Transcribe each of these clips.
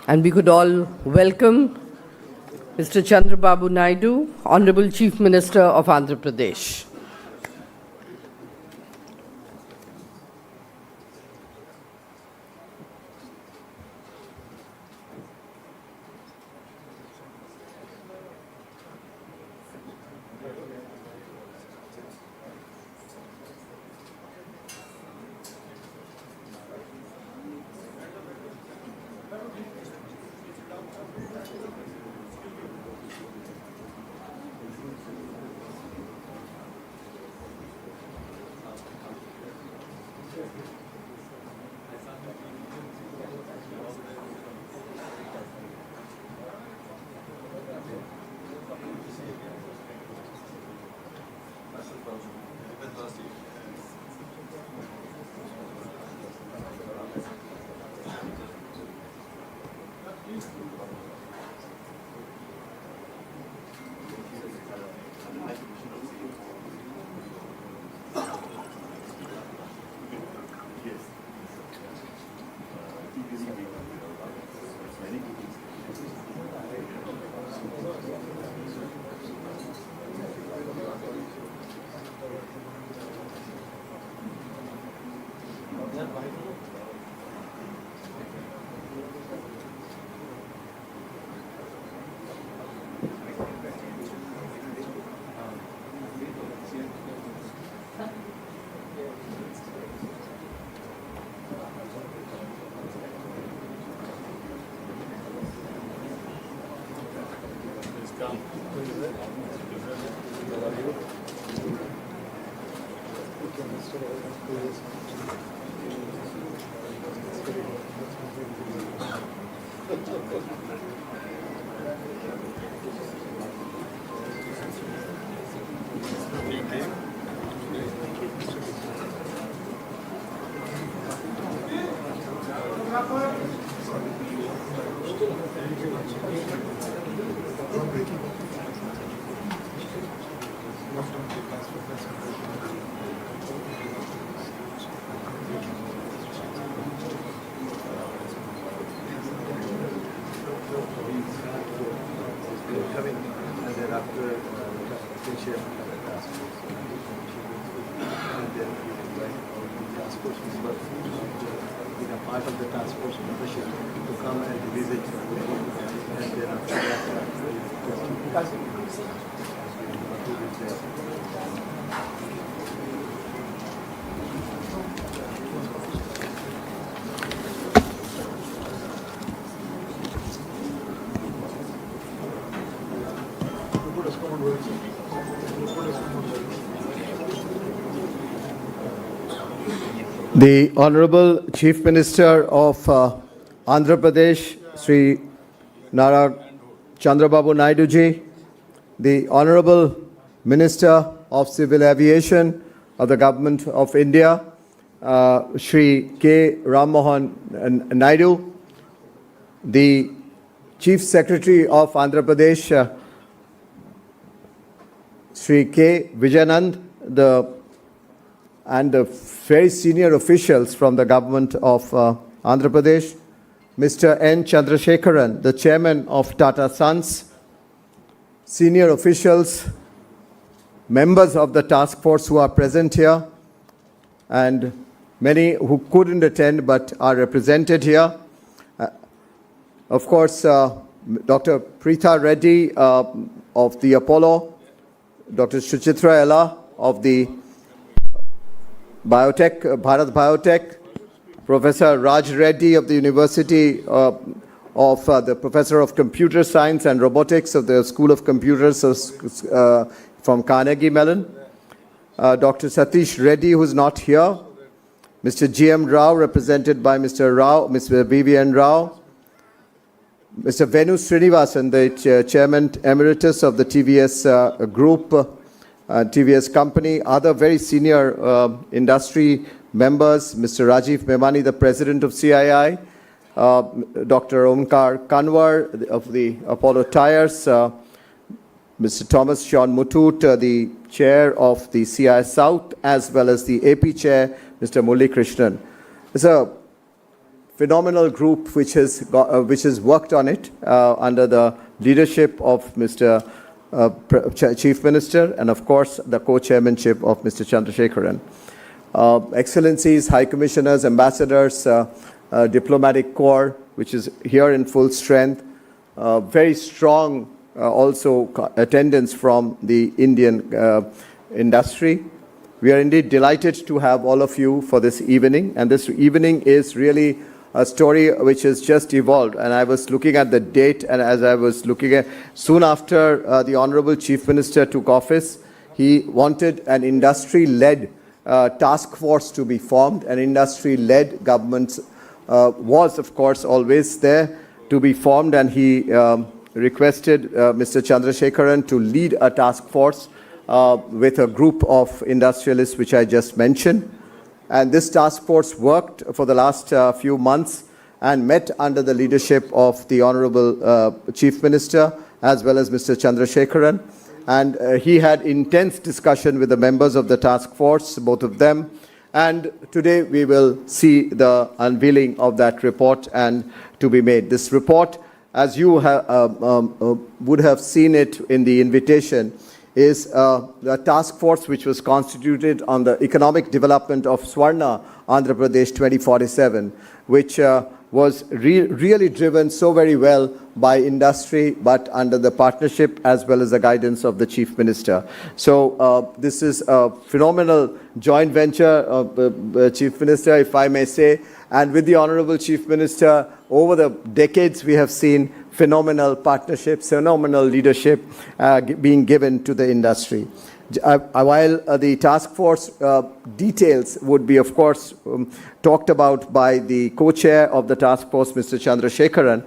And we could all welcome Mr. Chandrababu Naidu, Honorable Chief Minister of Andhra Pradesh. Part of the task force membership to come and visit and then after that The Honorable Chief Minister of Andhra Pradesh, Sri Nara Chandrababu Naidu ji, the Honorable Minister of Civil Aviation of the Government of India, Sri K. Ram Mohan Naidu, the Chief Secretary of Andhra Pradesh, Sri K. Vijayanand, and the very senior officials from the government of Andhra Pradesh, Mr. N. Chandrasekharan, the chairman of Tata Sons, senior officials, members of the task force who are present here, and many who couldn't attend but are represented here. Of course, Dr. Preetha Reddy of the Apollo, Dr. Suchitra Ella of the Biotech, Bharat Biotech, Professor Raj Reddy of the University of the Professor of Computer Science and Robotics of the School of Computers from Carnegie Mellon, Dr. Satish Reddy, who is not here, Mr. G.M. Rao, represented by Mr. Rao, Mr. B.V.N. Rao, Mr. Venu Srinivasan, the Chairman Emeritus of the TVS Group, TVS company, other very senior industry members, Mr. Rajiv Memani, the President of CII, Dr. Omkar Kanwar of the Apollo Tyres, Mr. Thomas Sean Mutut, the Chair of the CI South, as well as the AP Chair, Mr. Murali Krishnan. It's a phenomenal group which has worked on it under the leadership of Mr. Chief Minister and of course the co-chairmanship of Mr. Chandrasekharan. Excellencies, High Commissioners, Ambassadors, Diplomatic Corps, which is here in full strength, very strong also attendance from the Indian industry. We are indeed delighted to have all of you for this evening, and this evening is really a story which has just evolved. And I was looking at the date, and as I was looking at, soon after the Honorable Chief Minister took office, he wanted an industry-led task force to be formed. An industry-led government was, of course, always there to be formed, and he requested Mr. Chandrasekharan to lead a task force with a group of industrialists which I just mentioned. And this task force worked for the last few months and met under the leadership of the Honorable Chief Minister as well as Mr. Chandrasekharan. And he had intense discussion with the members of the task force, both of them. And today we will see the unveiling of that report and to be made. This report, as you would have seen it in the invitation, is the task force which was constituted on the economic development of Swarna, Andhra Pradesh 2047, which was really driven so very well by industry, but under the partnership as well as the guidance of the Chief Minister. So this is a phenomenal joint venture of the Chief Minister, if I may say, and with the Honorable Chief Minister, over the decades we have seen phenomenal partnerships, phenomenal leadership being given to the industry. While the task force details would be, of course, talked about by the co-chair of the task force, Mr. Chandrasekharan,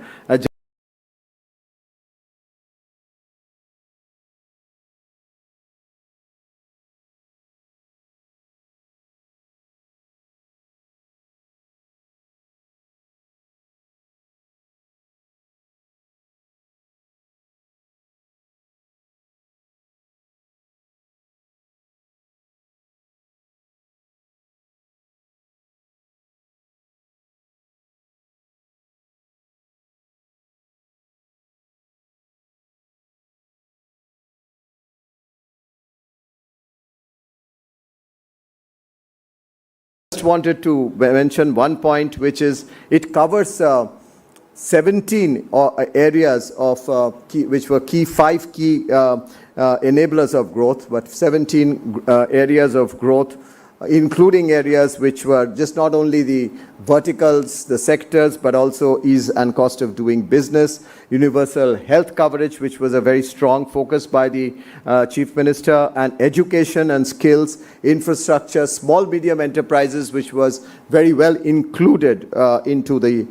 wanted to mention one point, which is it covers 17 areas of which were five key enablers of growth, but 17 areas of growth, including areas which were just not only the verticals, the sectors, but also ease and cost of doing business, universal health coverage, which was a very strong focus by the Chief Minister, and education and skills, infrastructure, small medium enterprises, which was very well included into the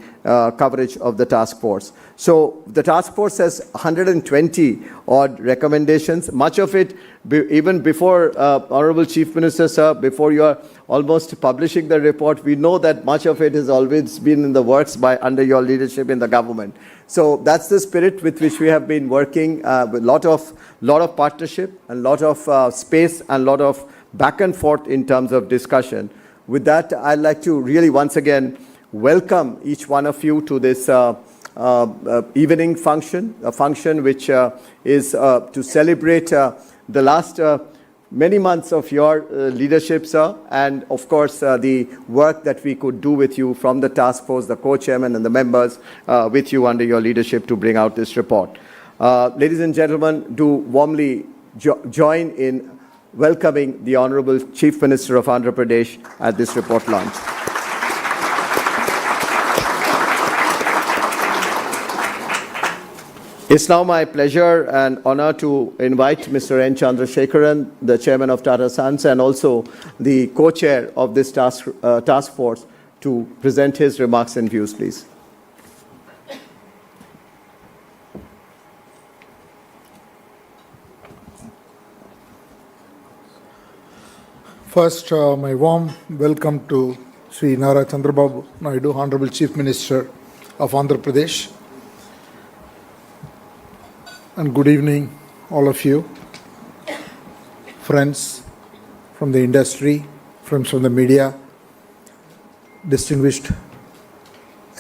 coverage of the task force. So the task force has 120 odd recommendations, much of it even before Honorable Chief Minister, sir, before you are almost publishing the report, we know that much of it has always been in the works under your leadership in the government. So that's the spirit with which we have been working, with lot of partnership and lot of space and lot of back and forth in terms of discussion. With that, I'd like to really once again welcome each one of you to this evening function, a function which is to celebrate the last many months of your leadership, sir, and of course the work that we could do with you from the task force, the co-chairman and the members with you under your leadership to bring out this report. Ladies and gentlemen, do warmly join in welcoming the Honorable Chief Minister of Andhra Pradesh at this report launch. It's now my pleasure and honor to invite Mr. N. Chandrasekharan, the Chairman of Tata Sons and also the co-chair of this task force, to present his remarks and views, please. First, my warm welcome to Sri Nara Chandrababu Naidu, Honorable Chief Minister of Andhra Pradesh. And good evening, all of you, friends from the industry, friends from the media, distinguished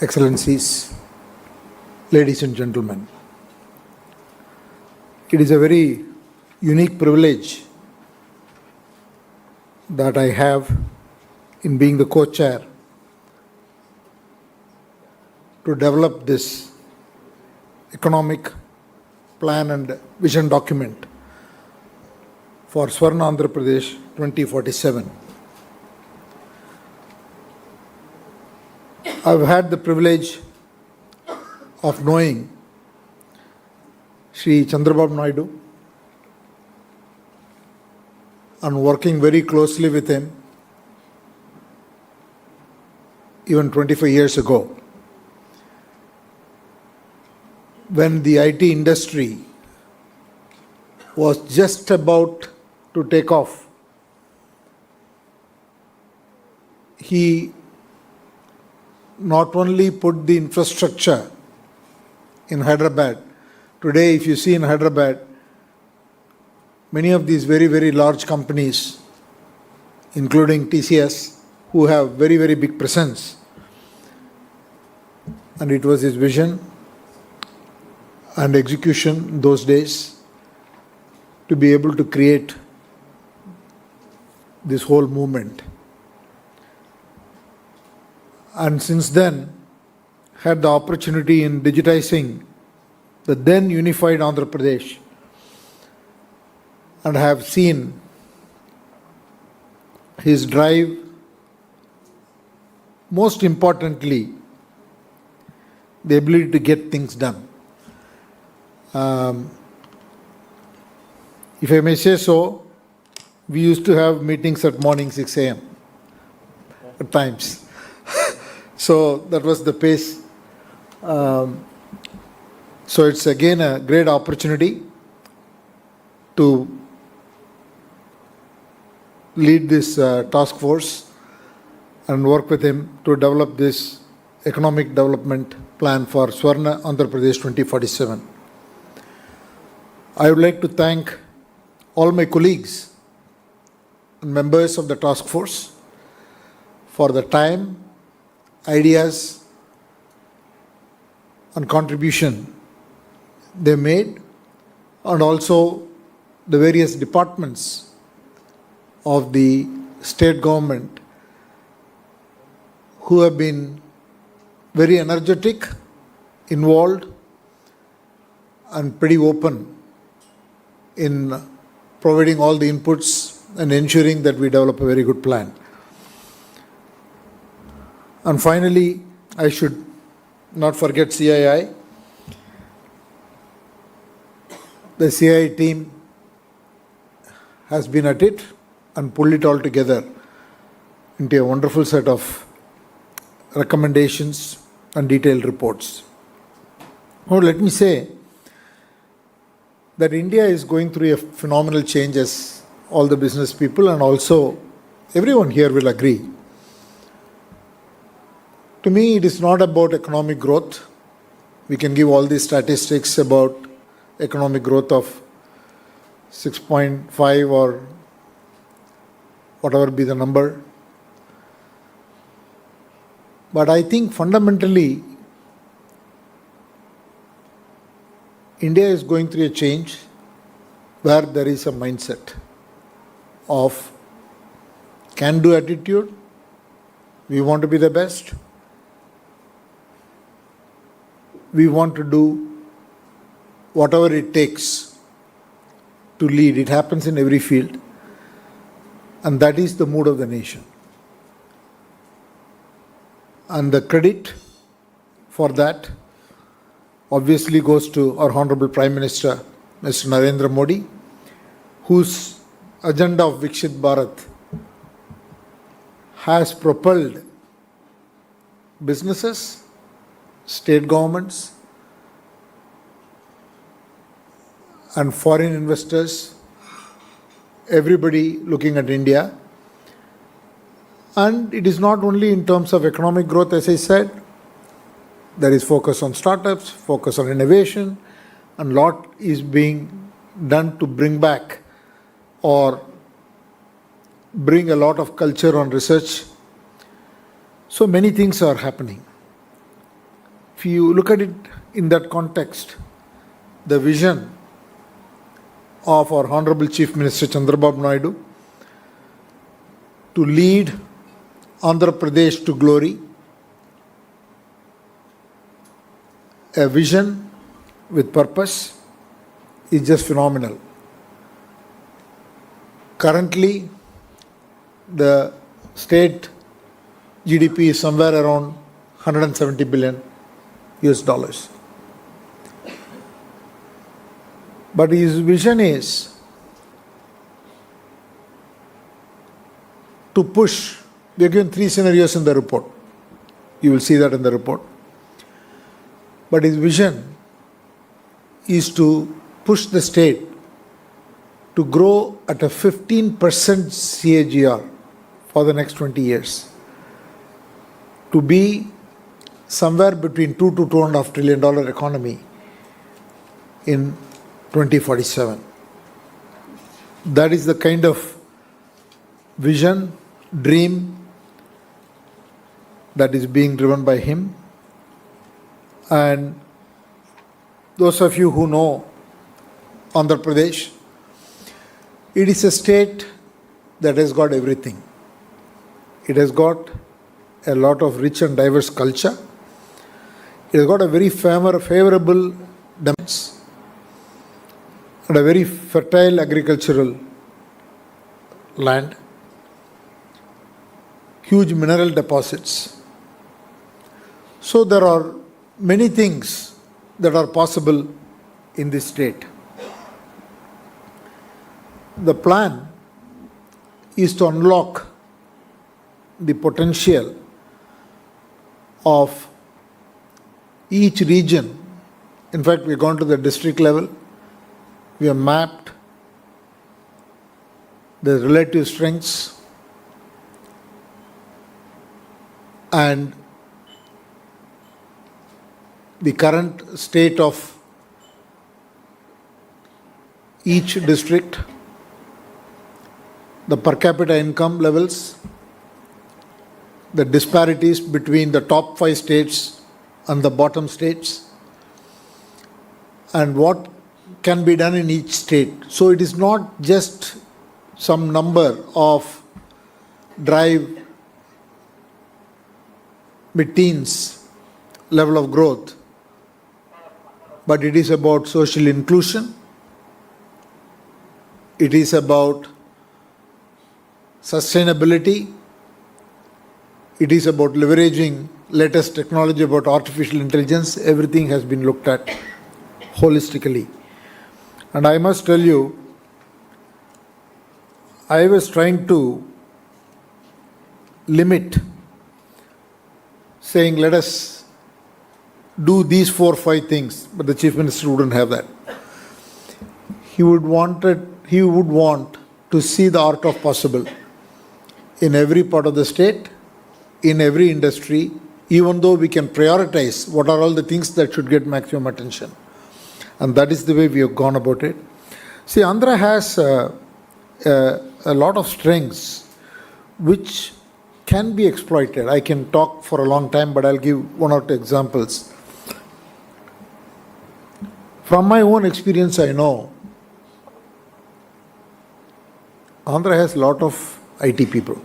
Excellencies, ladies and gentlemen, it is a very unique privilege that I have in being the co-chair to develop this economic plan and vision document for Swarna Andhra Pradesh 2047. I've had the privilege of knowing Shri Chandrababu Naidu and working very closely with him even 25 years ago, when the IT industry was just about to take off. He not only put the infrastructure in Hyderabad. Today, if you see in Hyderabad, many of these very, very large companies, including TCS, who have very, very big presence. And it was his vision and execution in those days to be able to create this whole movement. And since then, had the opportunity in digitizing the then unified Andhra Pradesh and have seen his drive, most importantly, the ability to get things done. If I may say so, we used to have meetings at morning 6 a.m. at times. So that was the pace. So it's again a great opportunity to lead this task force and work with him to develop this economic development plan for Swarna Andhra Pradesh 2047. I would like to thank all my colleagues and members of the task force for the time, ideas and contribution they made, and also the various departments of the state government who have been very energetic, involved and pretty open in providing all the inputs and ensuring that we develop a very good plan. And finally, I should not forget CII. The CII team has been at it and pulled it all together into a wonderful set of recommendations and detailed reports. Now, let me say that India is going through a phenomenal change, as all the business people and also everyone here will agree. To me, it is not about economic growth. We can give all these statistics about economic growth of 6.5 or whatever be the number. But I think fundamentally, India is going through a change where there is a mindset of can-do attitude. We want to be the best. We want to do whatever it takes to lead. It happens in every field. And that is the mood of the nation. And the credit for that obviously goes to our Honorable Prime Minister, Mr. Narendra Modi, whose agenda of Viksit Bharat has propelled businesses, state governments and foreign investors, everybody looking at India. And it is not only in terms of economic growth, as I said. There is focus on startups, focus on innovation, and lot is being done to bring back or bring a lot of culture on research. So many things are happening. if you look at it in that context, the vision of our Honorable Chief Minister Chandrababu Naidu to lead Andhra Pradesh to glory, a vision with purpose, is just phenomenal. Currently, the state GDP is somewhere around 170 billion US dollars. But his vision is to push. We are given 3 scenarios in the report. You will see that in the report. But his vision is to push the state to grow at a 15% CAGR for the next 20 years, to be somewhere between $2 to $2.5 trillion economy in 2047. That is the kind of vision, dream that is being driven by him. And those of you who know Andhra Pradesh, it is a state that has got everything. It has got a lot of rich and diverse culture. It has got a very favorable dams and a very fertile agricultural land, huge mineral deposits. So there are many things that are possible in this state. The plan is to unlock the potential of each region. In fact, we've gone to the district level. We have mapped the relative strengths and the current state of each district, the per capita income levels, the disparities between the top 5 states and the bottom states, and what can be done in each state. So it is not just some number of drive mid-teens level of growth, but it is about social inclusion, it is about sustainability, it is about leveraging latest technology about artificial intelligence. Everything has been looked at holistically. And I must tell you, I was trying to limit, saying let us do these 4 or 5 things, but the Chief Minister wouldn't have that. He would want to see the art of possible in every part of the state, in every industry, even though we can prioritize what are all the things that should get maximum attention. And that is the way we have gone about it. See, Andhra has a lot of strengths which can be exploited. I can talk for a long time, but I'll give 1 or 2 examples. From my own experience, I know Andhra has a lot of IT people.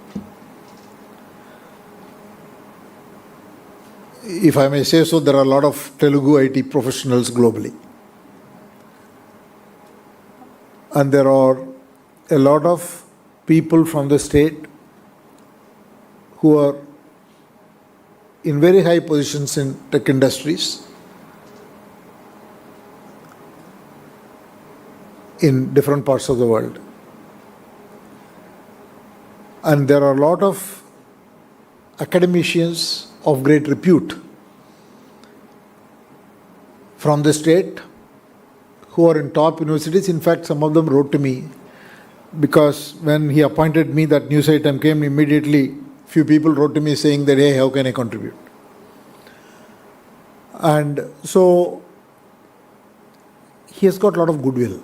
If I may say so, there are a lot of Telugu IT professionals globally. And there are a lot of people from the state who are in very high positions in tech industries in different parts of the world. And there are a lot of academicians of great repute from the state who are in top universities. In fact, some of them wrote to me because when he appointed me, that news item came immediately. Few people wrote to me saying that, hey, how can I contribute? And so he has got a lot of goodwill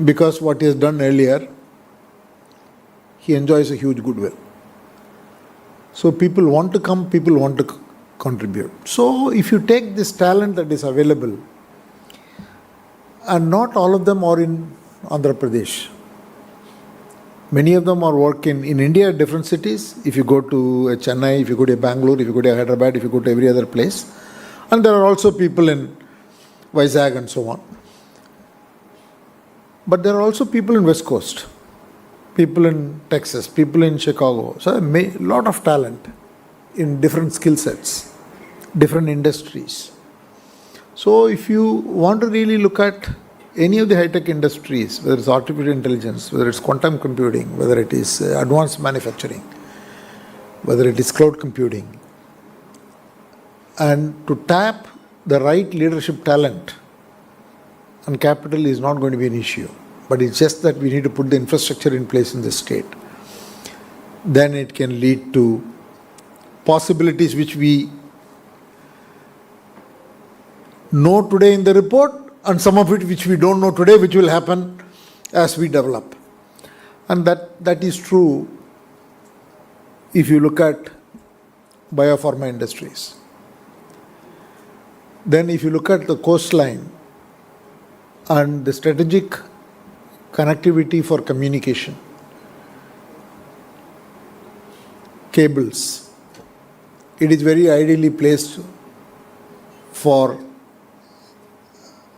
because what he has done earlier, he enjoys a huge goodwill. So people want to come, people want to contribute. So if you take this talent that is available, and not all of them are in Andhra Pradesh. Many of them are working in India, different cities. If you go to Chennai, if you go to Bangalore, if you go to Hyderabad, if you go to every other place. And there are also people in Vizag and so on. But there are also people in West Coast, people in Texas, people in Chicago. So a lot of talent in different skill sets, different industries. So if you want to really look at any of the high-tech industries, whether it's artificial intelligence, whether it's quantum computing, whether it is advanced manufacturing, whether it is cloud computing, and to tap the right leadership talent and capital is not going to be an issue. But it's just that we need to put the infrastructure in place in the state. Then it can lead to possibilities which we know today in the report, and some of it which we don't know today, which will happen as we develop. And that is true if you look at biopharma industries. Then if you look at the coastline and the strategic connectivity for communication, cables, it is very ideally placed for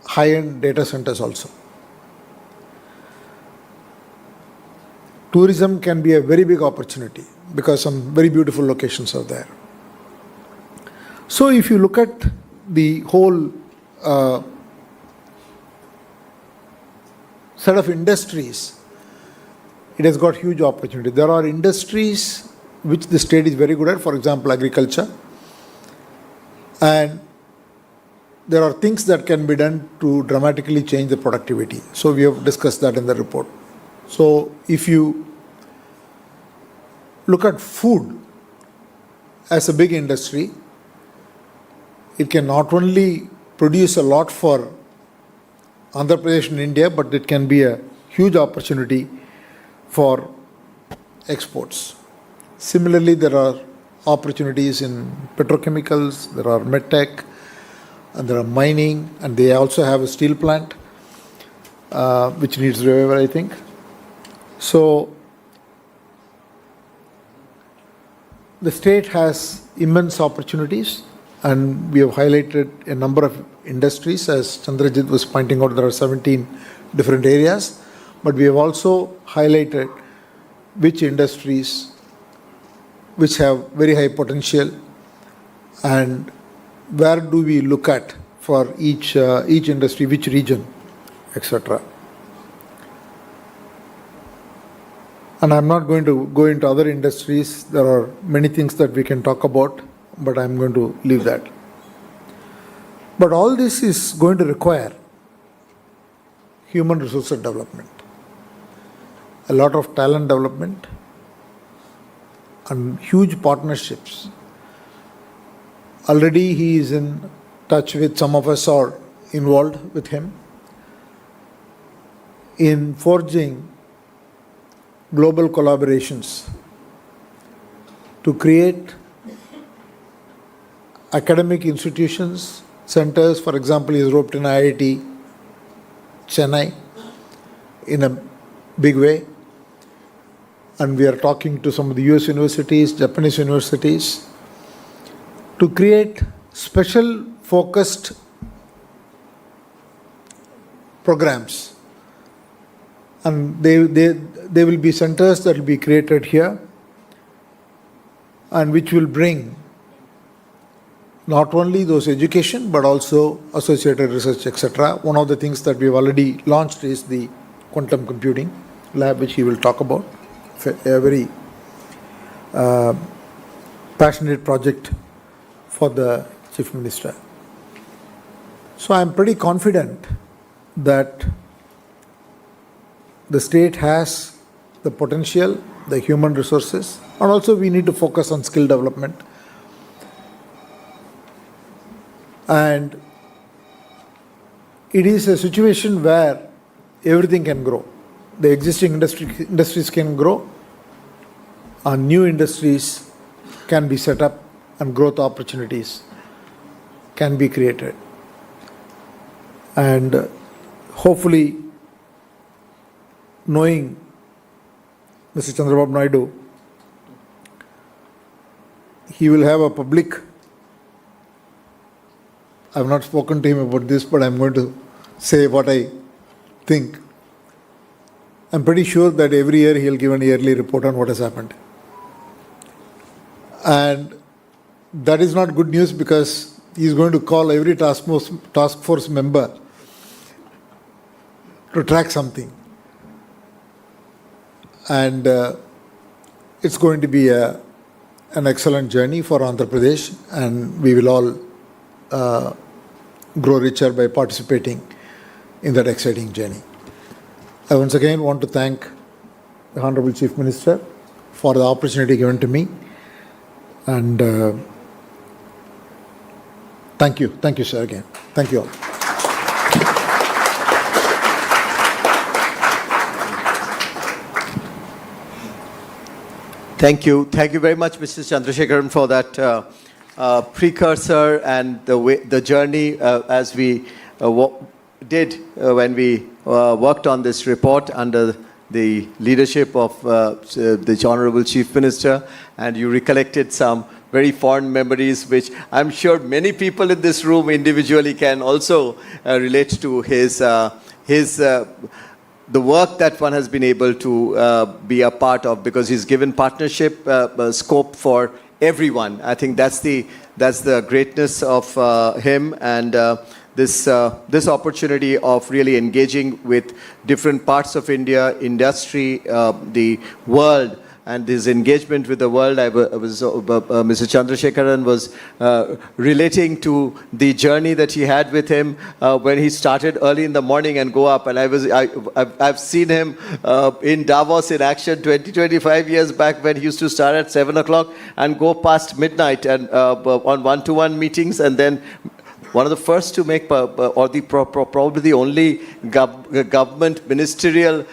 high-end data centers also. Tourism can be a very big opportunity because some very beautiful locations are there. So if you look at the whole set of industries, it has got huge opportunity. There are industries which the state is very good at, for example, agriculture. And there are things that can be done to dramatically change the productivity. So we have discussed that in the report. So if you look at food as a big industry, it can not only produce a lot for Andhra Pradesh and India, but it can be a huge opportunity for exports. Similarly, there are opportunities in petrochemicals, there are medtech, and there are mining, and they also have a steel plant, which needs revival, I think. So the state has immense opportunities, and we have highlighted a number of industries. As Chandrajit was pointing out, there are 17 different areas, but we have also highlighted which industries which have very high potential and where do we look at for each industry, which region, etc. And I'm not going to go into other industries. There are many things that we can talk about, but I'm going to leave that. But all this is going to require human resources development, a lot of talent development, and huge partnerships. Already he is in touch with, some of us are involved with him in forging global collaborations to create academic institutions, centers. For example, he is roped in IIT Chennai in a big way. And we are talking to some of the US universities, Japanese universities, to create special focused programs. And they will be centers that will be created here and which will bring not only those education but also associated research, etc. One of the things that we have already launched is the quantum computing lab, which he will talk about. A very passionate project for the Chief Minister. So I am pretty confident that the state has the potential, the human resources, and also we need to focus on skill development. And it is a situation where everything can grow. The existing industries can grow, and new industries can be set up and growth opportunities can be created. And hopefully, knowing Mr. Chandrababu Naidu, he will have a public. I have not spoken to him about this, but I'm going to say what I think. I'm pretty sure that every year he'll give an yearly report on what has happened. And that is not good news, because he's going to call every task force member to track something. And it's going to be an excellent journey for Andhra Pradesh, and we will all grow richer by participating in that exciting journey. I once again want to thank the Honorable Chief Minister for the opportunity given to me, and thank you, sir, again. Thank you all. Thank you. Thank you very much, Mr. Chandrasekharan, for that precursor and the journey as we did when we worked on this report under the leadership of the Honorable Chief Minister, and you recollected some very fond memories, which I'm sure many people in this room individually can also relate to the work that one has been able to be a part of, because he's given partnership scope for everyone. I think that's the greatness of him, and this opportunity of really engaging with different parts of India, industry, the world, and this engagement with the world. Mr. Chandrasekharan was relating to the journey that he had with him when he started early in the morning and go up. And I've seen him in Davos in action 25 years back, when he used to start at 7 o'clock and go past midnight and on one-to-one meetings, and then one of the first to make, probably the only government ministerial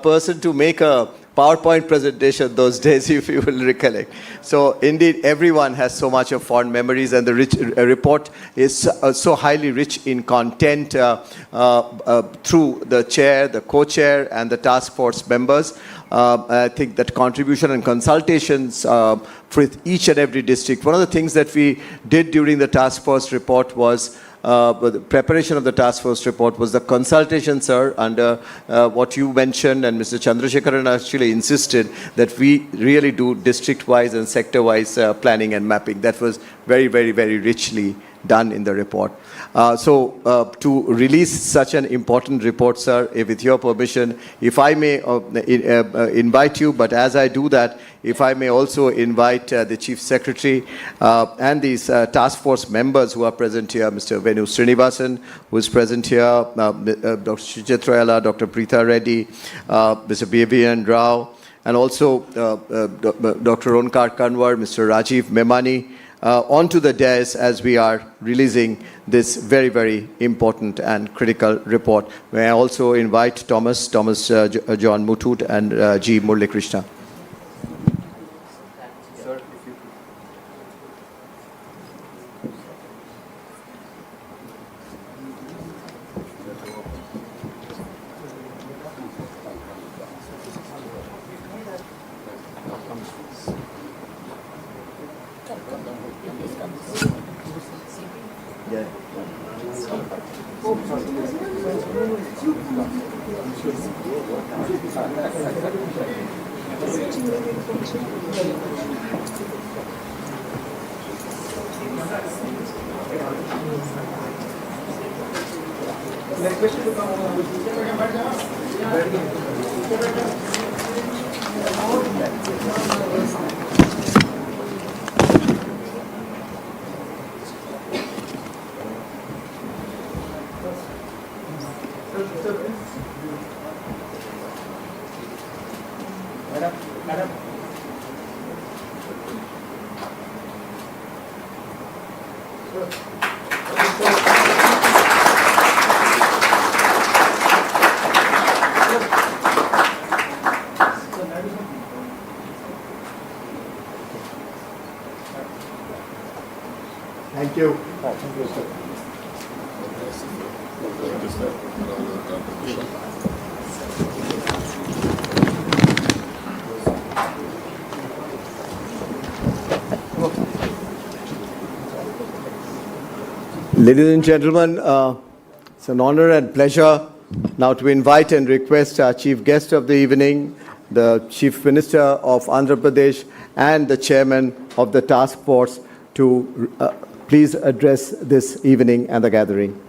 person to make a PowerPoint presentation those days, if you will recollect. So indeed, everyone has so much of fond memories, and the report is so highly rich in content through the chair, the co-chair, and the task force members. I think that contribution and consultations for each and every district. One of the things that we did during the task force report was the preparation of the task force report was the consultation, sir, under what you mentioned, and Mr. Chandrasekharan actually insisted that we really do district-wise and sector-wise planning and mapping. That was very, very, very richly done in the report. So to release such an important report, sir, with your permission, if I may invite you, but as I do that, if I may also invite the Chief Secretary and these task force members who are present here, Mr. Venu Srinivasan, who is present here, Dr. Suchitrayala, Dr. Preetha Reddy, Mr. B.V.N. Rao, and also Dr. Onkar Kanwar, Mr. Rajiv Memani, onto the dais as we are releasing this very, very important and critical report. May I also invite Thomas John Muthoot, and G. Murli Krishna. you. Ladies and gentlemen, it's an honor and pleasure now to invite and request our chief guest of the evening, the Chief Minister of Andhra Pradesh and the Chairman of the Task Force to please address this evening and the gathering.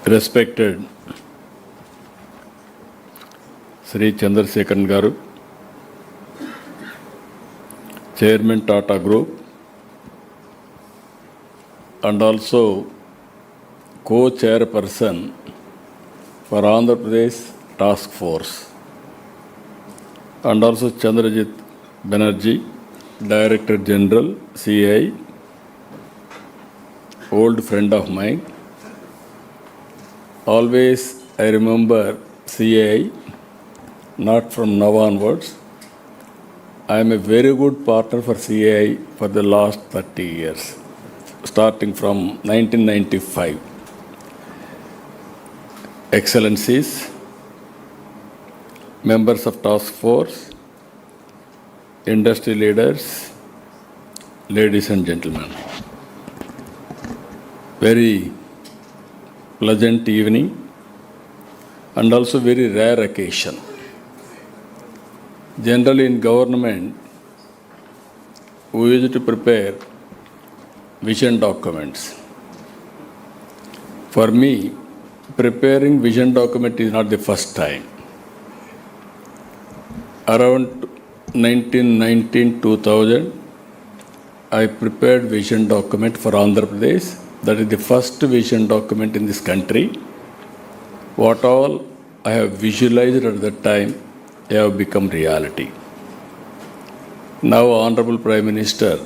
Respected Sri Chandrasekaran Garu, Chairman Tata Group, and also co-chairperson for Andhra Pradesh Task Force, and also Chandrajit Banerjee, Director General, CI, old friend of mine. Always I remember CI, not from now onwards. I am a very good partner for CI for the last 30 years, starting from 1995. Excellencies, members of task force, industry leaders, ladies and gentlemen. Very pleasant evening and also very rare occasion. Generally in government, we used to prepare vision documents. For me, preparing vision document is not the first time. Around 1919-2000, I prepared vision document for Andhra Pradesh. That is the first vision document in this country. What all I have visualized at that time have become reality. Now Honorable Prime Minister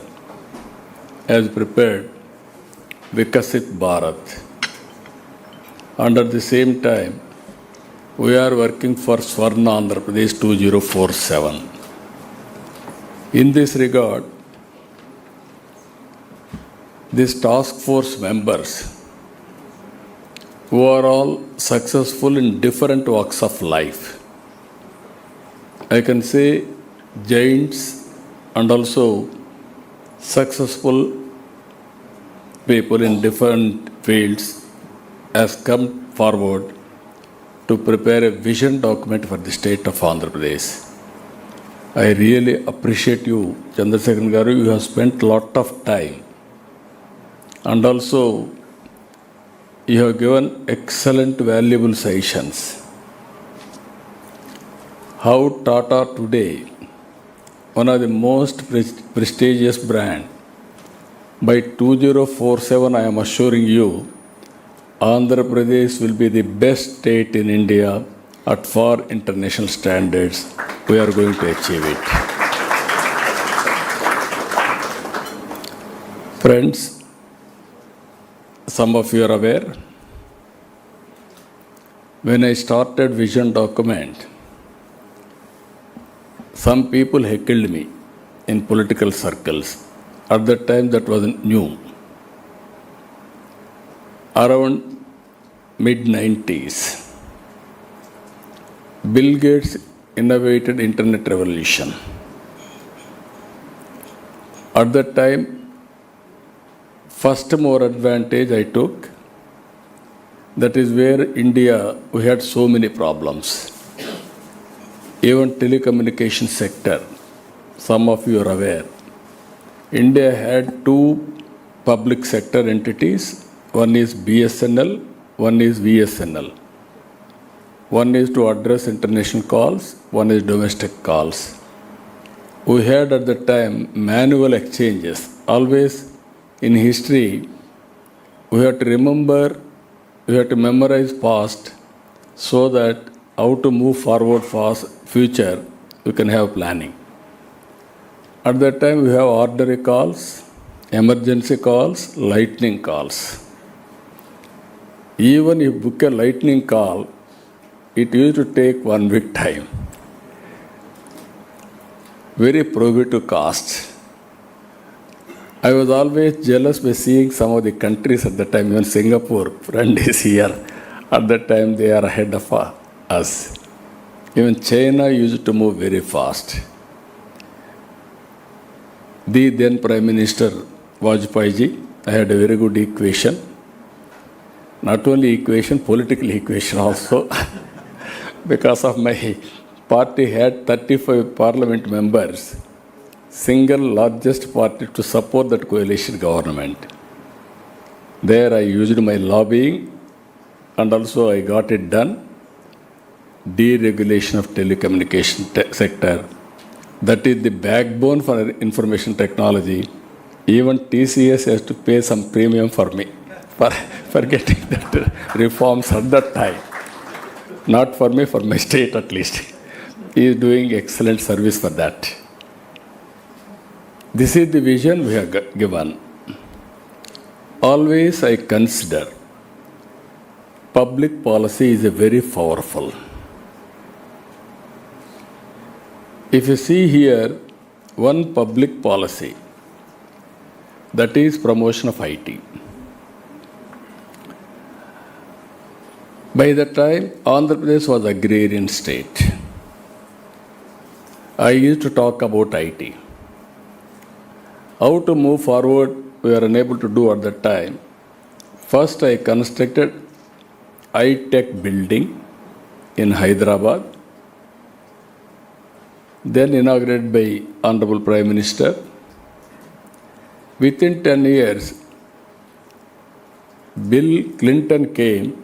has prepared Vikasit Bharat. And at the same time, we are working for Swarna Andhra Pradesh 2047. In this regard, these task force members who are all successful in different walks of life, I can say giants and also successful people in different fields has come forward to prepare a vision document for the state of Andhra Pradesh. I really appreciate you, Chandrasekaran Garu. You have spent a lot of time. And also, you have given excellent, valuable suggestions. How Tata today, one of the most prestigious brand, by 2047, I am assuring you, Andhra Pradesh will be the best state in India at far international standards. We are going to achieve it. Friends, some of you are aware, when I started vision document, some people heckled me in political circles. At that time, that was new. Around mid-90s, Bill Gates innovated internet revolution. At that time, first more advantage I took, that is where India, we had so many problems. Even telecommunication sector, some of you are aware, India had two public sector entities, one is BSNL, one is VSNL. One is to address international calls, one is domestic calls. We had at the time manual exchanges. Always in history, we have to remember, we have to memorize past so that how to move forward fast future, we can have planning. At that time, we have ordinary calls, emergency calls, lightning calls. Even if you book a lightning call, it used to take 1 week time. Very prohibitive cost. I was always jealous by seeing some of the countries at the time, even Singapore, friend is here. At that time, they are ahead of us. Even China used to move very fast. The then Prime Minister Vajpayee ji, I had a very good equation. Not only equation, political equation also. Because of my party had 35 parliament members, single largest party to support that coalition government. There I used my lobbying and also I got it done. Deregulation of telecommunication sector. That is the backbone for information technology. Even TCS has to pay some premium for me for getting that reforms at that time. Not for me, for my state at least. He is doing excellent service for that. This is the vision we have given. Always I consider public policy is a very powerful. If you see here, one public policy, that is promotion of IT. By that time, Andhra Pradesh was agrarian state. I used to talk about IT. How to move forward, we were unable to do at that time. First, I constructed I-Tech building in Hyderabad, then inaugurated by Honorable Prime Minister. Within 10 years, Bill Clinton came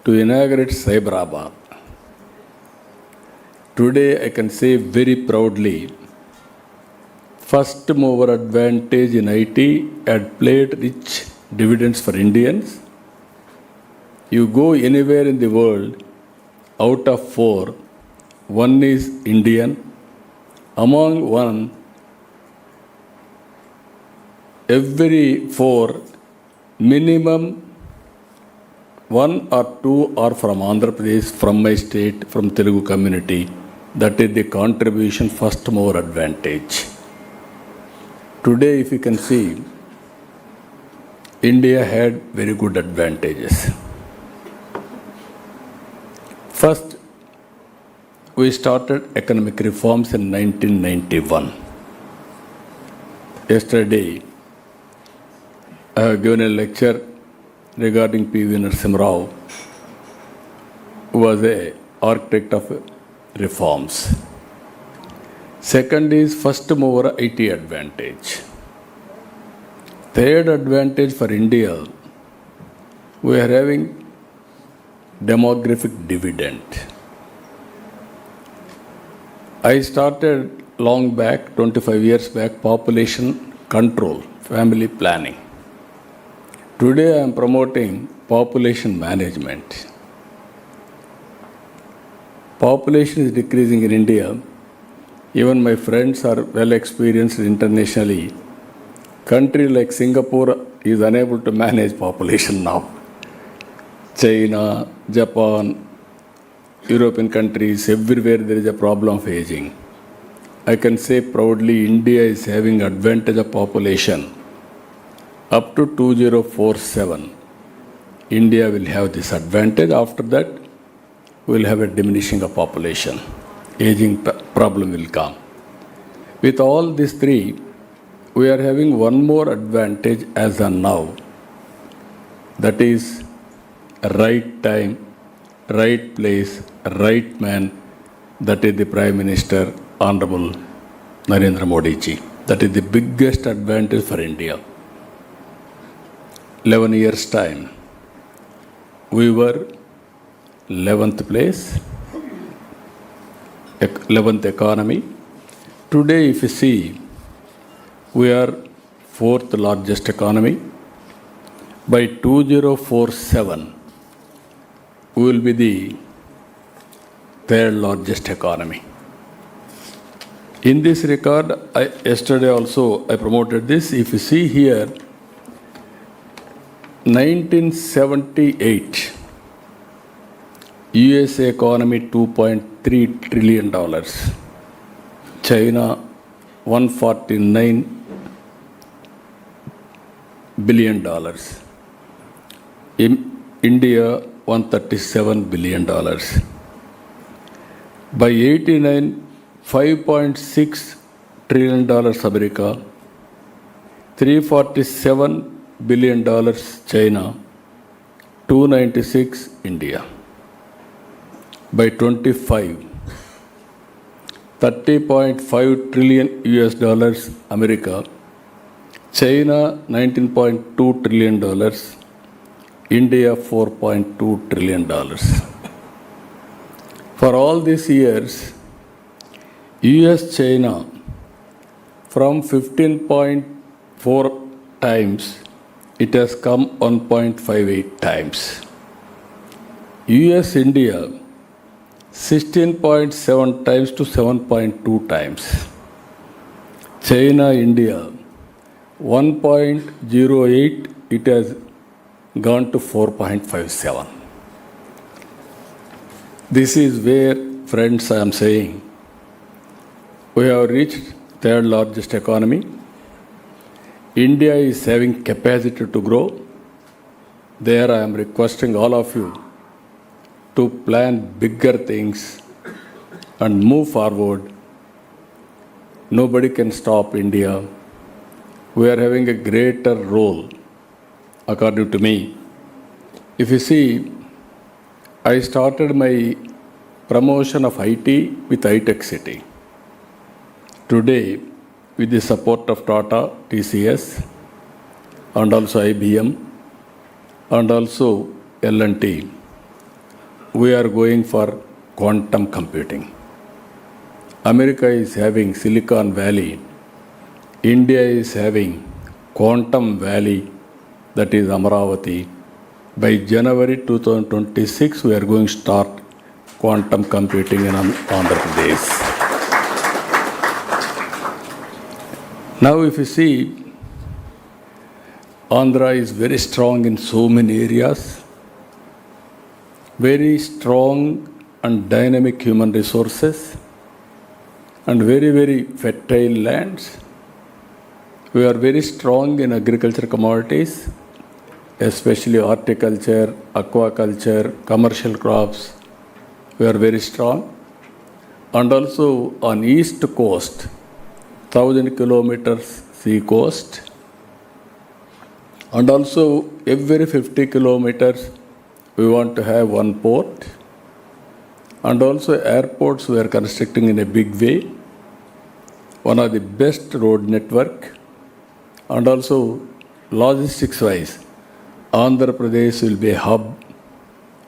to inaugurate Cyberabad. Today I can say very proudly, first mover advantage in IT had played rich dividends for Indians. You go anywhere in the world, out of 4, 1 is Indian. Among 1, every 4, minimum 1 or 2 are from Andhra Pradesh, from my state, from Telugu community. That is the contribution, first mover advantage. Today, if you can see, India had very good advantages. First, we started economic reforms in 1991. Yesterday, I have given a lecture regarding P.V. Narasimha Rao, who was an architect of reforms. Second is first mover IT advantage. Third advantage for India, we are having demographic dividend. I started long back, 25 years back, population control, family planning. Today I am promoting population management. Population is decreasing in India. Even my friends are well experienced internationally. Country like Singapore is unable to manage population now. China, Japan, European countries, everywhere there is a problem of aging. I can say proudly India is having advantage of population. Up to 2047, India will have this advantage. After that, we will have a diminishing of population. Aging problem will come. With all these 3, we are having one more advantage as of now. That is right time, right place, right man. That is the Prime Minister, Honorable Narendra Modi ji. That is the biggest advantage for India. 11 years time, we were 11th place, 11th economy. Today, if you see, we are 4th largest economy. By 2047, we will be the 3rd largest economy. In this regard, yesterday also I promoted this. If you see here, 1978, USA economy $2.3 trillion, China $149 billion, India $137 billion. By 89, $5.6 trillion America, $347 billion China, $296 India. By 25, $30.5 trillion US dollars America, China $19.2 trillion, India $4.2 trillion. For all these years, US China from 15.4 times, it has come 1.58 times. US India 16.7 times to 7.2 times. China India 1.08, it has gone to 4.57. This is where, friends, I am saying, we have reached 3rd largest economy. India is having capacity to grow. There I am requesting all of you to plan bigger things and move forward. Nobody can stop India. We are having a greater role, according to me. If you see, I started my promotion of IT with iTech City. Today, with the support of Tata, TCS, and also IBM, and also L&T, we are going for quantum computing. America is having Silicon Valley. India is having Quantum Valley, that is Amaravati. By January 2026, we are going to start quantum computing in Andhra Pradesh. Now, if you see, Andhra is very strong in so many areas, very strong and dynamic human resources, and very, very fertile lands. We are very strong in agriculture commodities, especially horticulture, aquaculture, commercial crops. We are very strong. And also on east coast, 1,000 kilometers sea coast. And also every 50 kilometers, we want to have one port. And also airports we are constructing in a big way. One of the best road network. And also logistics wise, Andhra Pradesh will be a hub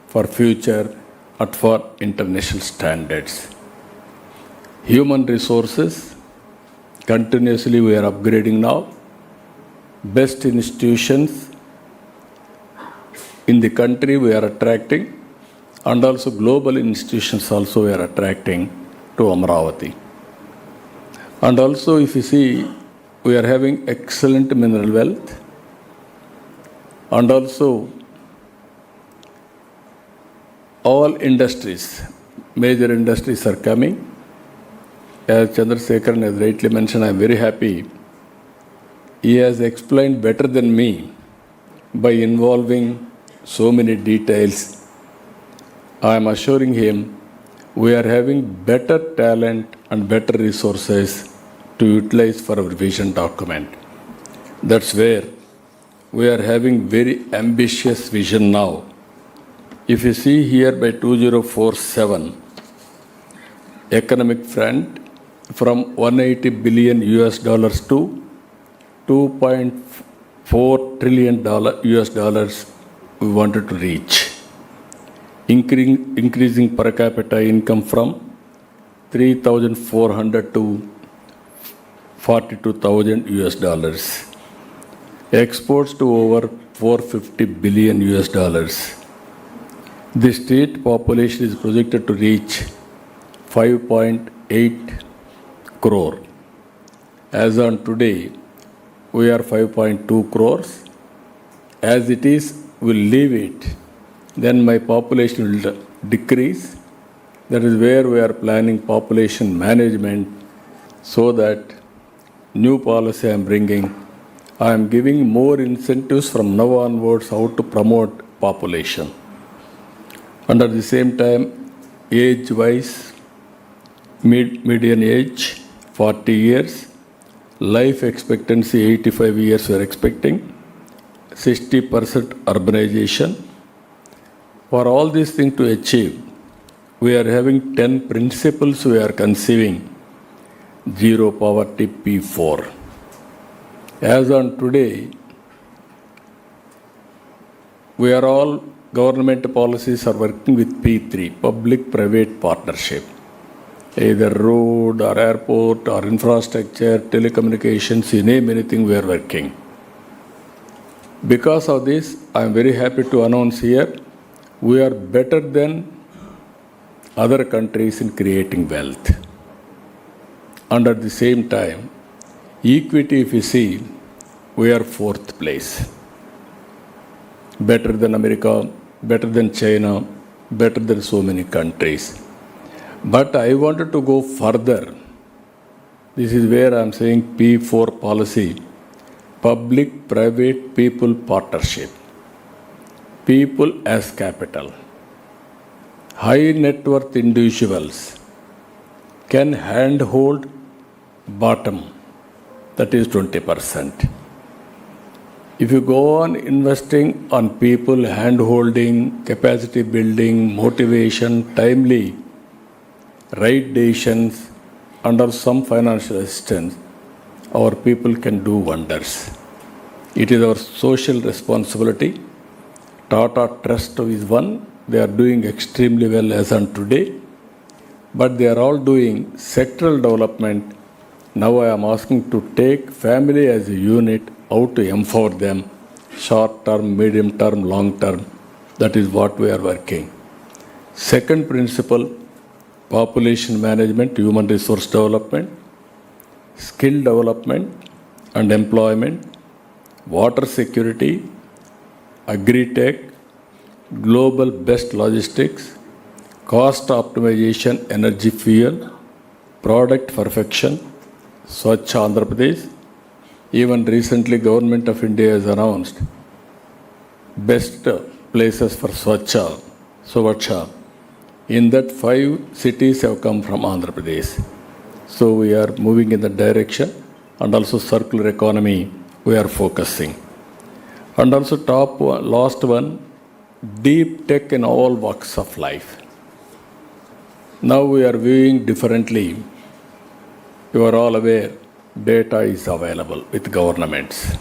for future and for international standards. Human resources, continuously we are upgrading now. Best institutions in the country we are attracting, and also global institutions also we are attracting to Amaravati. And also if you see, we are having excellent mineral wealth, and also all industries, major industries are coming. As Chandrasekharan has rightly mentioned, I am very happy. He has explained better than me by involving so many details. I am assuring him we are having better talent and better resources to utilize for our vision document. That's where we are having very ambitious vision now. If you see here by 2047, economic front from 180 billion US dollars to 2.4 trillion US dollars we wanted to reach. increasing per capita income from 3,400 to 42,000 US dollars. Exports to over 450 billion US dollars. The state population is projected to reach 5.8 crore. As on today, we are 5.2 crores. As it is, we'll leave it. Then my population will decrease. That is where we are planning population management so that new policy I am bringing. I am giving more incentives from now onwards how to promote population. Under the same time, age-wise, median age 40 years, life expectancy 85 years we are expecting, 60% urbanization. For all these things to achieve, we are having 10 principles we are conceiving. Zero poverty P4. As on today, we are all government policies are working with P3, public-private partnership. Either road or airport or infrastructure, telecommunications, you name anything we are working. Because of this, I am very happy to announce here, we are better than other countries in creating wealth. Under the same time, equity, if you see, we are 4th place. Better than America, better than China, better than so many countries. But I wanted to go further. This is where I am saying P4 policy, public-private people partnership. People as capital. High net worth individuals can handhold bottom, that is 20%. If you go on investing on people, hand-holding, capacity building, motivation, timely, right decisions, under some financial assistance, our people can do wonders. It is our social responsibility. Tata Trust is one. They are doing extremely well as on today. But they are all doing sectoral development. Now I am asking to take family as a unit, how to empower them, short term, medium term, long term. That is what we are working. Second principle, population management, human resource development, skill development and employment, water security, agri-tech, global best logistics, cost optimization, energy fuel, product perfection, Swachh Andhra Pradesh. Even recently, Government of India has announced best places for Swachha. In that, 5 cities have come from Andhra Pradesh. So we are moving in that direction, and also circular economy we are focusing. And also last one, deep tech in all walks of life. Now we are viewing differently. You are all aware, data is available with governments.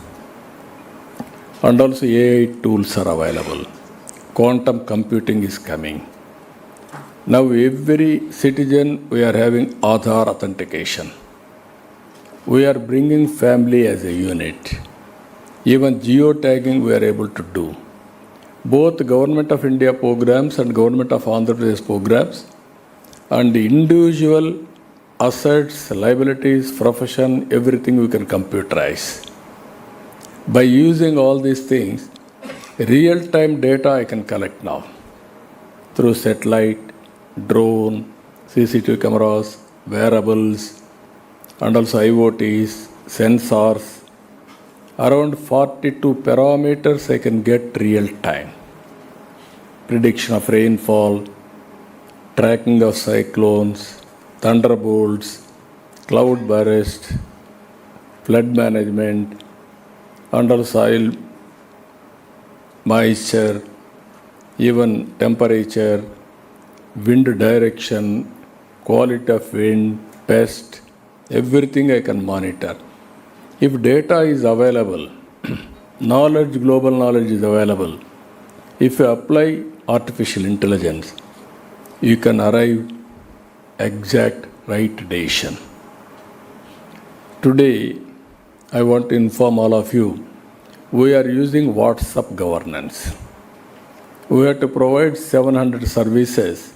And also AI tools are available. Quantum computing is coming. Now every citizen, we are having Aadhaar authentication. We are bringing family as a unit. Even geotagging we are able to do. Both Government of India programs and Government of Andhra Pradesh programs and the individual assets, liabilities, profession, everything we can computerize. By using all these things, real-time data I can collect now through satellite, drone, CCTV cameras, wearables, and also IoTs, sensors. Around 42 parameters I can get real-time. Prediction of rainfall, tracking of cyclones, thunderbolts, cloud burst, flood management, under soil moisture, even temperature, wind direction, quality of wind, pest, everything I can monitor. If data is available, knowledge, global knowledge is available. If you apply artificial intelligence, you can arrive exact right decision. Today, I want to inform all of you, we are using WhatsApp governance. We have to provide 700 services.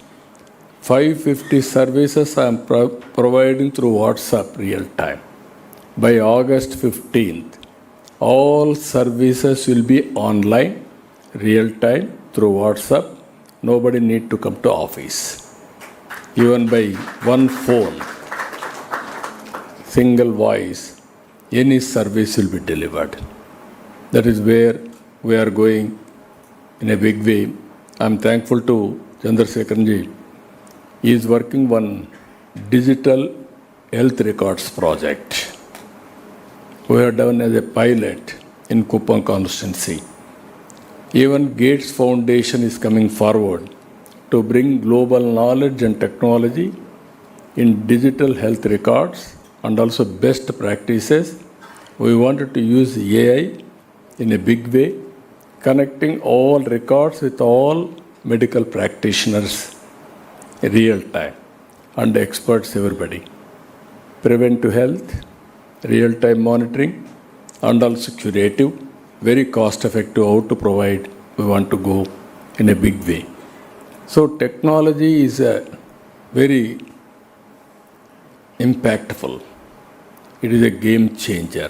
550 services I am providing through WhatsApp real time. By August 15th, all services will be online, real time, through WhatsApp. Nobody need to come to office. Even by one phone, single voice, any service will be delivered. That is where we are going in a big way. I am thankful to Chandrasekharanji. He is working on digital health records project. We have done as a pilot in Kuppam constituency. Even Gates Foundation is coming forward to bring global knowledge and technology in digital health records and also best practices. We wanted to use AI in a big way, connecting all records with all medical practitioners real time and experts everybody. Preventive health, real time monitoring and also curative, very cost effective how to provide. We want to go in a big way. So technology is a very impactful. It is a game changer.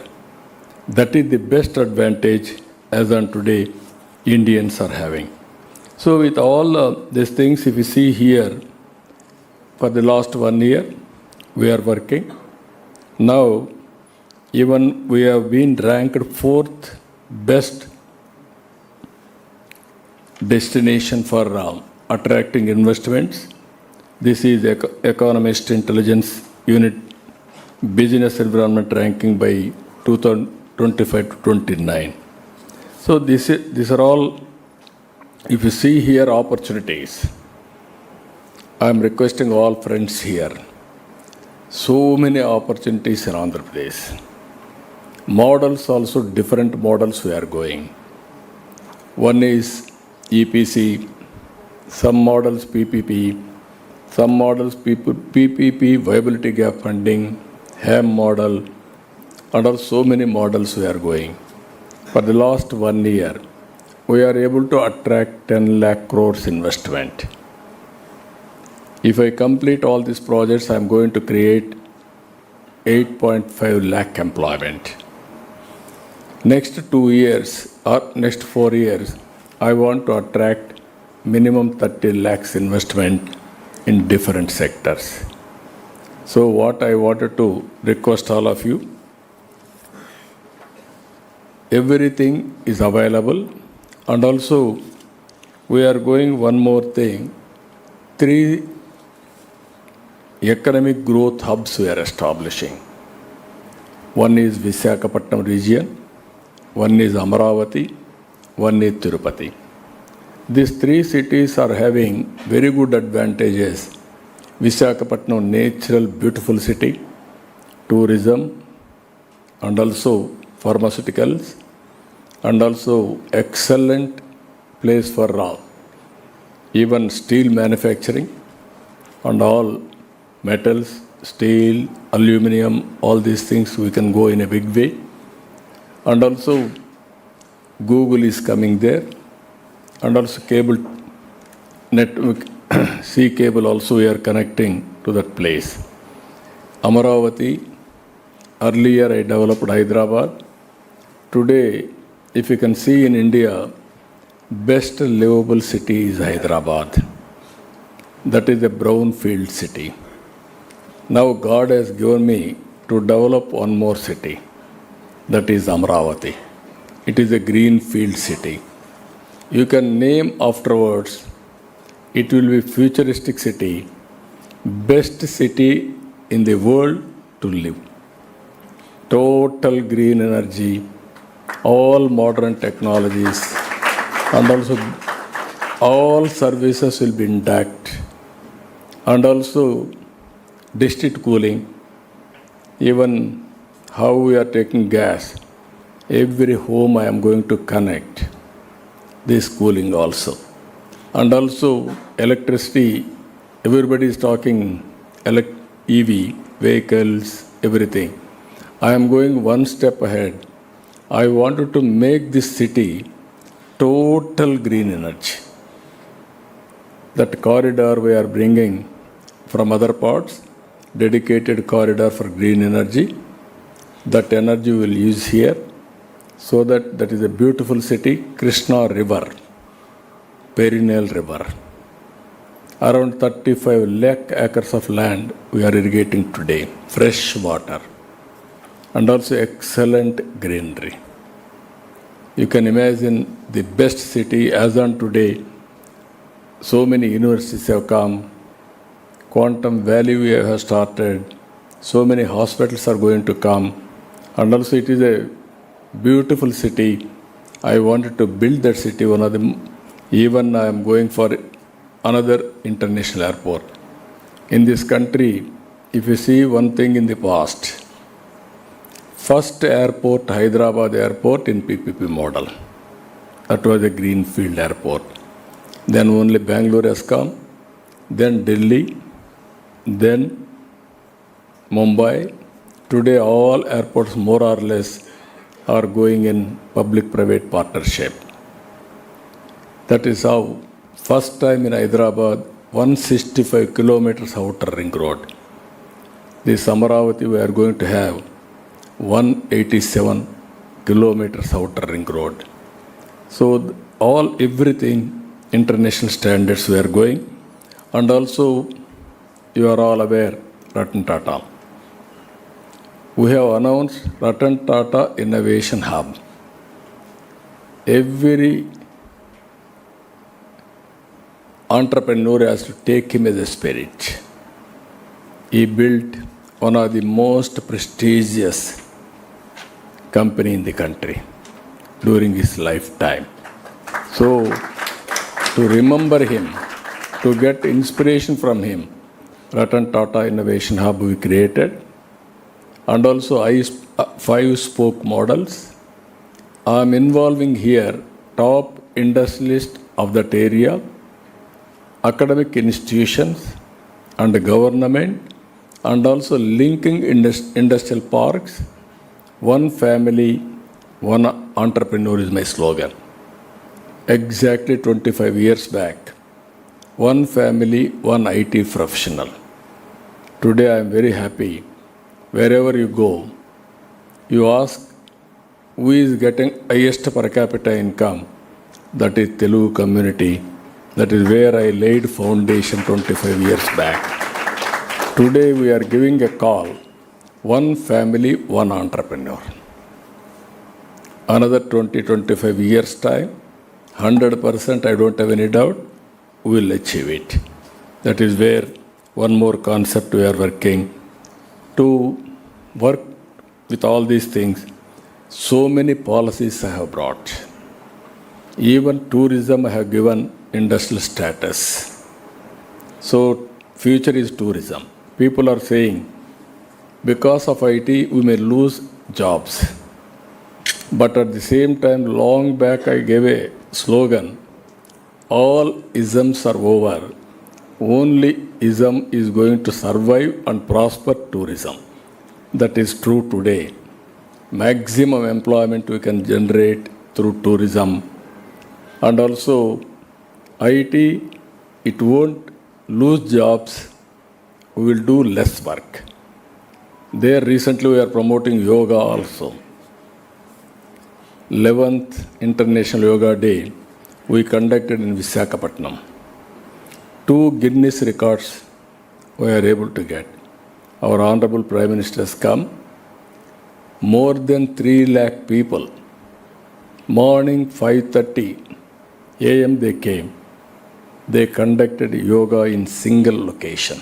That is the best advantage as on today Indians are having. So with all these things, if you see here, for the last 1 year, we are working. Now, even we have been ranked 4th best destination for attracting investments. This is Economist Intelligence Unit Business Environment ranking by 2025 to 29. So these are all, if you see here, opportunities. I am requesting all friends here. So many opportunities in Andhra Pradesh. Models also, different models we are going. One is EPC, some models PPP, some models PPP, viability gap funding, HAM model, and also so many models we are going. For the last 1 year, we are able to attract 10 lakh crores investment. If I complete all these projects, I am going to create 8.5 lakh employment. Next 2 years or next 4 years, I want to attract minimum 30 lakhs investment in different sectors. So what I wanted to request all of you, everything is available, and also we are going one more thing, 3 economic growth hubs we are establishing. One is Visakhapatnam region, one is Amaravati, one is Tirupati. These 3 cities are having very good advantages. Visakhapatnam, natural, beautiful city, tourism, and also pharmaceuticals, and also excellent place for even steel manufacturing and all metals, steel, aluminum, all these things we can go in a big way. And also Google is coming there, and also cable network, sea cable also we are connecting to that place. Amaravati, earlier I developed Hyderabad. Today, if you can see in India, best livable city is Hyderabad. That is a brownfield city. Now God has given me to develop one more city. That is Amaravati. It is a greenfield city. You can name afterwards, it will be futuristic city, best city in the world to live. Total green energy, all modern technologies, and also all services will be intact. And also district cooling, even how we are taking gas, every home I am going to connect this cooling also. And also electricity, everybody is talking EV, vehicles, everything. I am going one step ahead. I wanted to make this city total green energy. That corridor we are bringing from other parts, dedicated corridor for green energy. That energy will use here, so that is a beautiful city. Krishna River, perennial river. Around 35 lakh acres of land we are irrigating today, fresh water, and also excellent greenery. You can imagine the best city as on today. So many universities have come, Quantum Valley we have started, so many hospitals are going to come, and also it is a beautiful city. I wanted to build that city, one of them. Even I am going for another international airport. In this country, if you see one thing in the past, first airport, Hyderabad airport in PPP model. That was a greenfield airport. Then only Bangalore has come, then Delhi, then Mumbai. Today all airports more or less are going in public-private partnership. That is how first time in Hyderabad, 165 kilometers outer ring road. This Amaravati we are going to have 187 kilometers outer ring road. So everything international standards we are going. And also you are all aware, Ratan Tata. We have announced Ratan Tata Innovation Hub. Every entrepreneur has to take him as a spirit. He built one of the most prestigious company in the country during his lifetime. So, to remember him, to get inspiration from him, Ratan Tata Innovation Hub we created, and also 5 spoke models. I am involving here top industrialists of that area, academic institutions and the government, and also linking industrial parks. One family, one entrepreneur is my slogan. Exactly 25 years back, one family, one IT professional. Today I am very happy. Wherever you go, you ask who is getting highest per capita income. That is Telugu community. That is where I laid foundation 25 years back. Today we are giving a call, one family, one entrepreneur. Another 20-25 years time, 100% I don't have any doubt, we will achieve it. That is where one more concept we are working. To work with all these things, so many policies I have brought. Even tourism I have given industrial status. So future is tourism. People are saying, because of IT we may lose jobs. But at the same time, long back I gave a slogan, all isms are over. Only ism is going to survive and prosper tourism. That is true today. Maximum employment we can generate through tourism. And also IT, it won't lose jobs. We will do less work. There recently we are promoting yoga also. 11th International Yoga Day we conducted in Visakhapatnam. 2 Guinness records we are able to get. Our Honorable Prime Minister has come. More than 3 lakh people. Morning 5:30 a.m. they came. They conducted yoga in single location.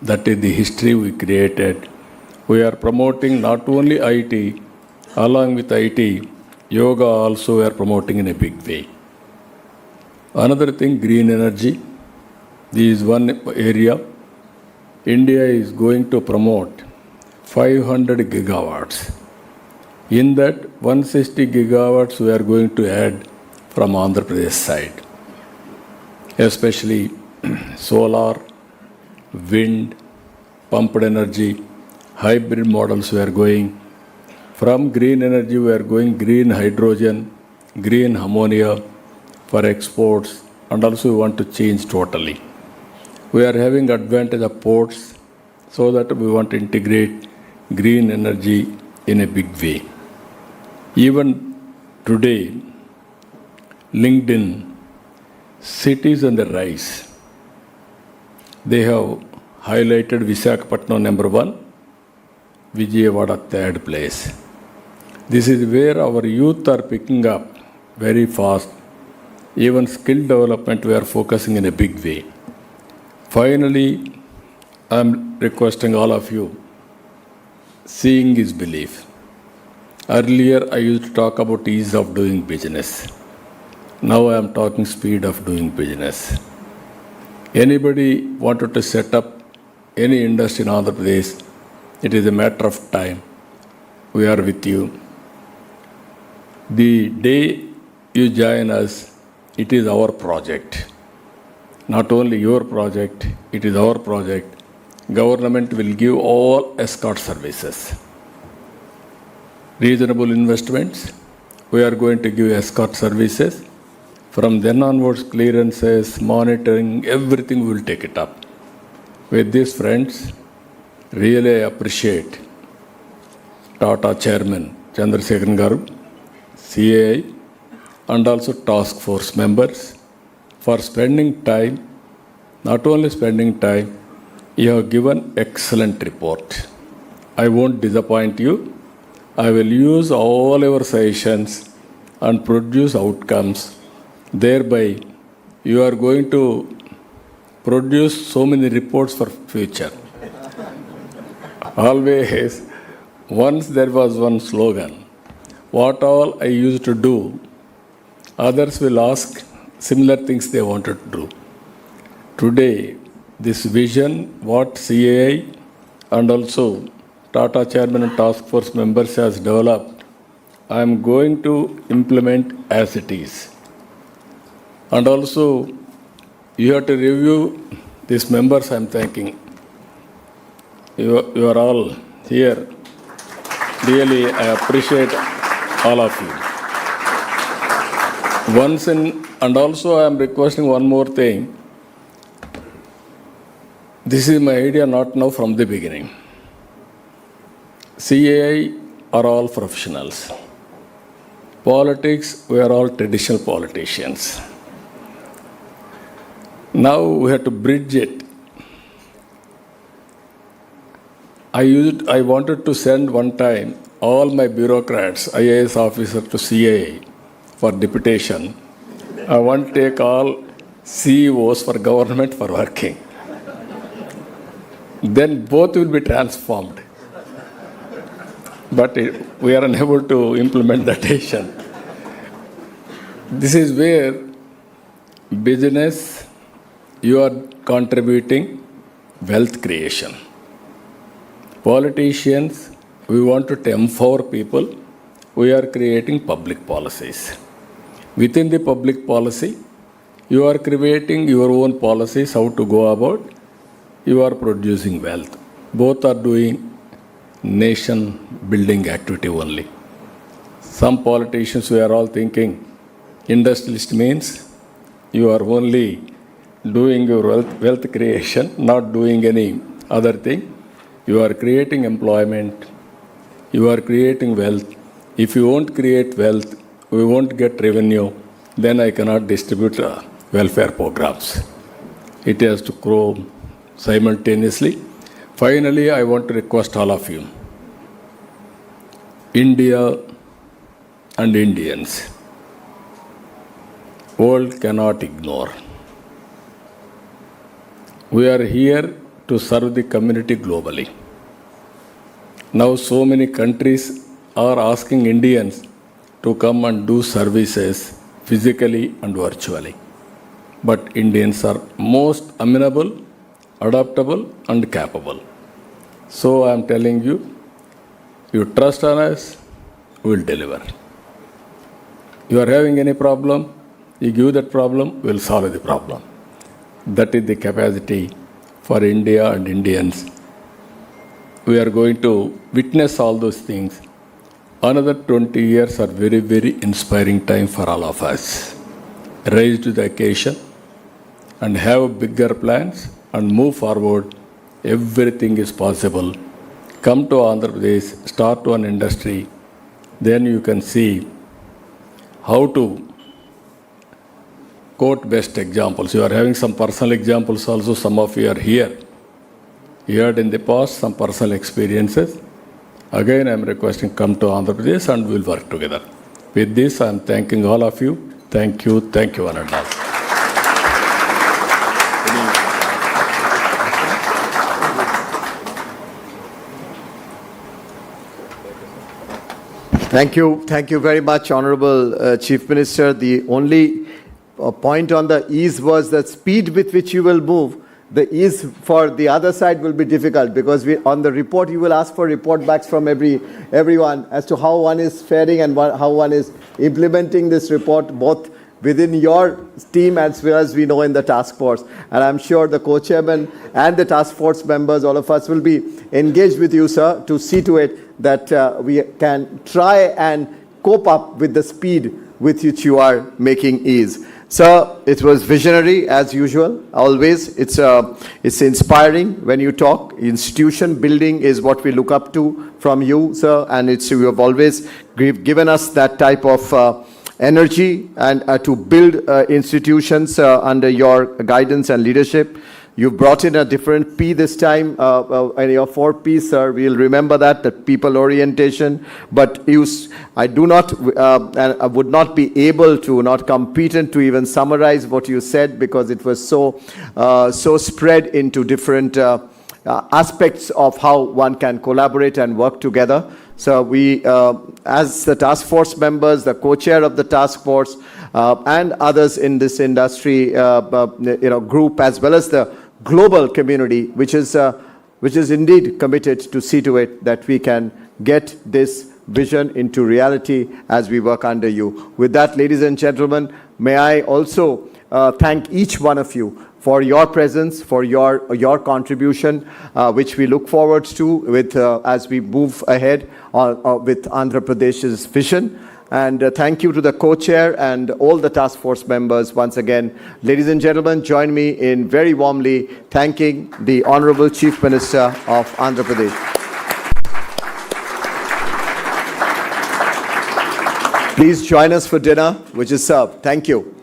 That is the history we created. We are promoting not only IT, along with IT, yoga also we are promoting in a big way. Another thing, green energy. This is one area. India is going to promote 500 gigawatts. In that, 160 gigawatts we are going to add from Andhra Pradesh side. especially solar, wind, pumped energy, hybrid models we are going. From green energy, we are going green hydrogen, green ammonia for exports, and also we want to change totally. We are having advantage of ports, so that we want to integrate green energy in a big way. Even today, LinkedIn, cities on the rise. They have highlighted Visakhapatnam number 1, Vijayawada third place. This is where our youth are picking up very fast. Even skill development we are focusing in a big way. Finally, I am requesting all of you, seeing is belief. Earlier I used to talk about ease of doing business. Now I am talking speed of doing business. Anybody wanted to set up any industry in Andhra Pradesh, it is a matter of time. We are with you. The day you join us, it is our project. Not only your project, it is our project. Government will give all escort services. Reasonable investments, we are going to give escort services. From then onwards, clearances, monitoring, everything we will take it up. With this, friends, really appreciate Tata Chairman Chandrasekhar Garu, CAI, and also task force members for spending time. Not only spending time, you have given excellent report. I won't disappoint you. I will use all your suggestions and produce outcomes. Thereby, you are going to produce so many reports for future. Always, once there was one slogan, what all I used to do, others will ask similar things they wanted to do. Today, this vision, what CAI and also Tata Chairman and Task Force members has developed, I am going to implement as it is. And also, you have to review these members I am thanking. You are all here. Really, I appreciate all of you. And also I am requesting one more thing. This is my idea, not now, from the beginning. CAI are all professionals. Politics, we are all traditional politicians. Now we have to bridge it. I wanted to send one time all my bureaucrats, IAS officers to CAI for deputation. I want to take all CEOs for government for working. Then both will be transformed. But we are unable to implement that decision. This is where business, you are contributing wealth creation. Politicians, we want to empower people. We are creating public policies. Within the public policy, you are creating your own policies, how to go about. You are producing wealth. Both are doing nation building activity only. Some politicians, we are all thinking, industrialist means you are only doing your wealth creation, not doing any other thing. You are creating employment. You are creating wealth. If you won't create wealth, we won't get revenue, then I cannot distribute welfare programs. It has to grow simultaneously. Finally, I want to request all of you, India and Indians, world cannot ignore. We are here to serve the community globally. Now so many countries are asking Indians to come and do services physically and virtually. But Indians are most amenable, adaptable and capable. So I am telling you, you trust on us, we will deliver. You are having any problem, you give that problem, we will solve the problem. That is the capacity for India and Indians. We are going to witness all those things. Another 20 years are very, very inspiring time for all of us. Rise to the occasion and have bigger plans and move forward. Everything is possible. Come to Andhra Pradesh, start one industry, then you can see how to quote best examples. You are having some personal examples also, some of you are here. You had in the past some personal experiences. Again, I am requesting come to Andhra Pradesh and we will work together. With this, I am thanking all of you. Thank you, one and all. Thank you very much, Honorable Chief Minister. The only point on the ease was the speed with which you will move. The ease for the other side will be difficult because on the report you will ask for report backs from everyone as to how one is faring and how one is implementing this report, both within your team as well as we know in the task force. And I'm sure the co-chairman and the task force members, all of us will be engaged with you, sir, to see to it that we can try and cope up with the speed with which you are making ease. Sir, it was visionary as usual, always. It's inspiring when you talk. Institution building is what we look up to from you, sir, and you have always given us that type of energy and to build institutions under your guidance and leadership. You brought in a different P this time, and your 4 Ps, sir. We'll remember that people orientation. But I do not, and I would not be able to, not competent to even summarize what you said because it was so spread into different aspects of how one can collaborate and work together. So we, as the task force members, the co-chair of the task force, and others in this industry, group, as well as the global community, which is indeed committed to see to it that we can get this vision into reality as we work under you. With that, ladies and gentlemen, may I also thank each one of you for your presence, for your contribution, which we look forward to with as we move ahead with Andhra Pradesh's vision. And thank you to the co-chair and all the task force members once again. Ladies and gentlemen, join me in very warmly thanking the Honorable Chief Minister of Andhra Pradesh. Please join us for dinner, which is served. Thank you.